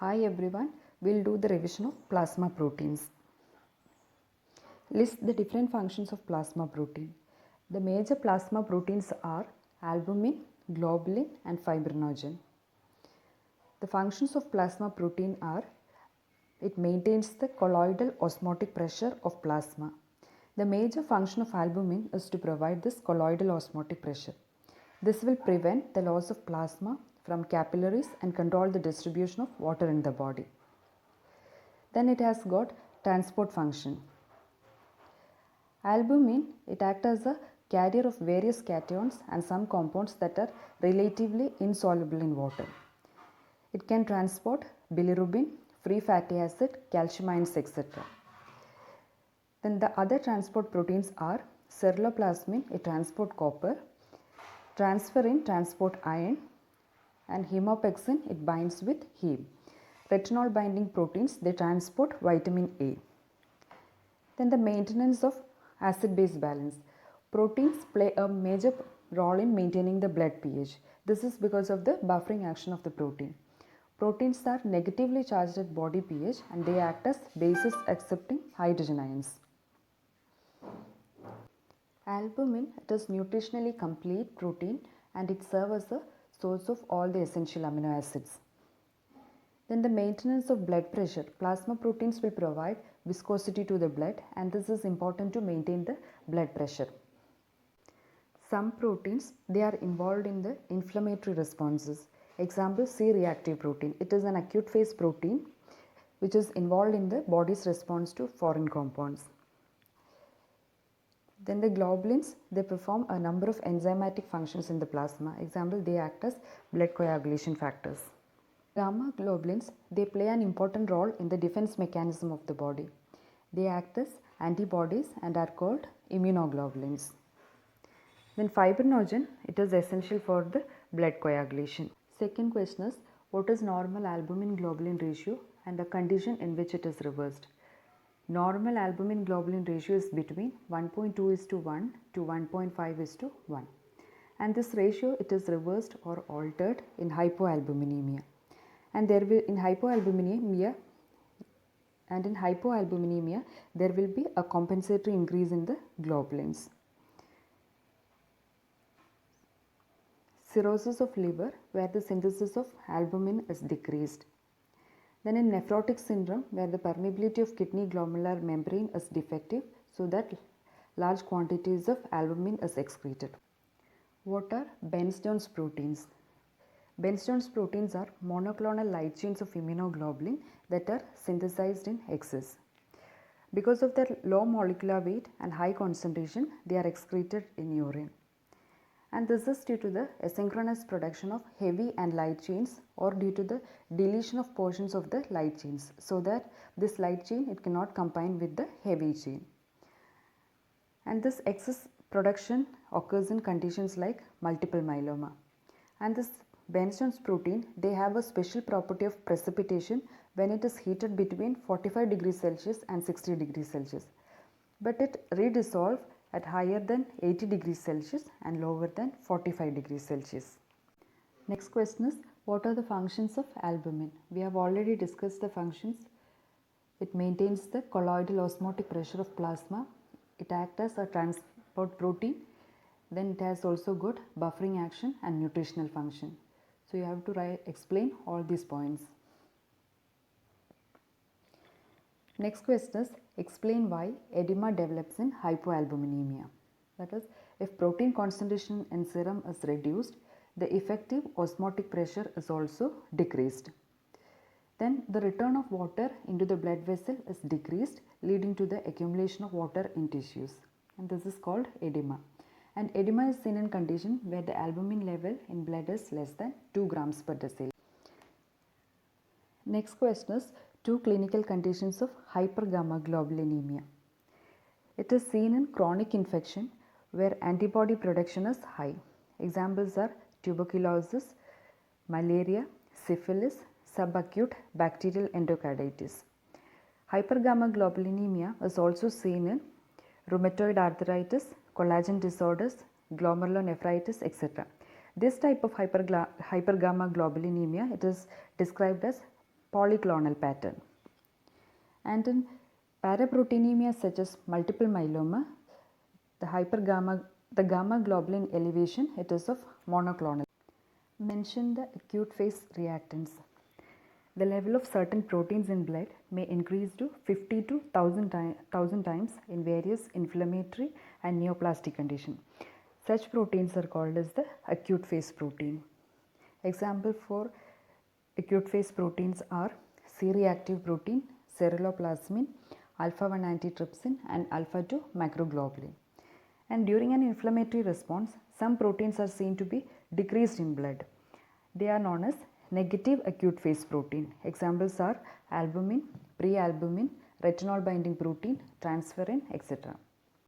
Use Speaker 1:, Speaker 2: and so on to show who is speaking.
Speaker 1: Hi everyone, we'll do the revision of plasma proteins. List the different functions of plasma protein. The major plasma proteins are albumin, globulin and fibrinogen. The functions of plasma protein are: it maintains the colloidal osmotic pressure of plasma. The major function of albumin is to provide this colloidal osmotic pressure. This will prevent the loss of plasma from capillaries and control the distribution of water in the body. Then it has got transport function. Albumin, it acts as a carrier of various cations and some compounds that are relatively insoluble in water. It can transport bilirubin, free fatty acid, calcium ions, etc. Then the other transport proteins are ceruloplasmin, it transport copper, transferrin transport iron, and hemopexin, it binds with heme. Retinol binding proteins, they transport vitamin A. Then the maintenance of acid-base balance. Proteins play a major role in maintaining the blood pH. This is because of the buffering action of the protein. Proteins are negatively charged at body pH and they act as bases accepting hydrogen ions. Albumin, it is nutritionally complete protein and it serves as a source of all the essential amino acids. Then the maintenance of blood pressure. Plasma proteins will provide viscosity to the blood and this is important to maintain the blood pressure. Some proteins, they are involved in the inflammatory responses. Example, C-reactive protein. It is an acute phase protein which is involved in the body's response to foreign compounds. Then the globulins, they perform a number of enzymatic functions in the plasma. Example, they act as blood coagulation factors. Gamma globulins, they play an important role in the defense mechanism of the body. They act as antibodies and are called immunoglobulins. Then fibrinogen, it is essential for the blood coagulation. Second question is, what is normal albumin globulin ratio and the condition in which it is reversed? Normal albumin globulin ratio is between 1.2:1 to 1.5:1 and this ratio, it is reversed or altered in hypoalbuminemia. And there will in hypoalbuminemia there will be a compensatory increase in the globulins. Cirrhosis of liver, where the synthesis of albumin is decreased. Then in nephrotic syndrome, where the permeability of kidney glomerular membrane is defective, so that large quantities of albumin is excreted. What are Bence-Jones proteins? Bence-Jones proteins are monoclonal light chains of immunoglobulin that are synthesized in excess. Because of their low molecular weight and high concentration, they are excreted in urine. And this is due to the asynchronous production of heavy and light chains or due to the deletion of portions of the light chains, so that this light chain, it cannot combine with the heavy chain. And this excess production occurs in conditions like multiple myeloma. And this Bence-Jones protein, they have a special property of precipitation when it is heated between 45 degrees Celsius and 60 degrees Celsius. But it redissolves at higher than 80 degrees Celsius and lower than 45 degrees Celsius. Next question is, what are the functions of albumin? We have already discussed the functions. It maintains the colloidal osmotic pressure of plasma. It acts as a transport protein. Then it has also good buffering action and nutritional function. So you have to explain all these points. Next question is, explain why edema develops in hypoalbuminemia. That is, if protein concentration in serum is reduced, the effective osmotic pressure is also decreased. Then the return of water into the blood vessel is decreased, leading to the accumulation of water in tissues. And this is called edema. And edema is seen in condition where the albumin level in blood is less than 2 grams per deciliter. Next question is, two clinical conditions of hypergammaglobulinemia. It is seen in chronic infection where antibody production is high. Examples are tuberculosis, malaria, syphilis, subacute bacterial endocarditis. Hypergammaglobulinemia is also seen in rheumatoid arthritis, collagen disorders, glomerulonephritis, etc. This type of hypergammaglobulinemia, it is described as polyclonal pattern. And in paraproteinemia such as multiple myeloma, the gamma globulin elevation, it is of monoclonal. Mention the acute phase reactants. The level of certain proteins in blood may increase to 50 to 1000 times in various inflammatory and neoplastic conditions. Such proteins are called as the acute phase protein. Example for acute phase proteins are C-reactive protein, ceruloplasmin, alpha-1 antitrypsin and alpha-2 macroglobulin. And during an inflammatory response, some proteins are seen to be decreased in blood. They are known as negative acute phase protein. Examples are albumin, prealbumin, retinol binding protein, transferrin, etc.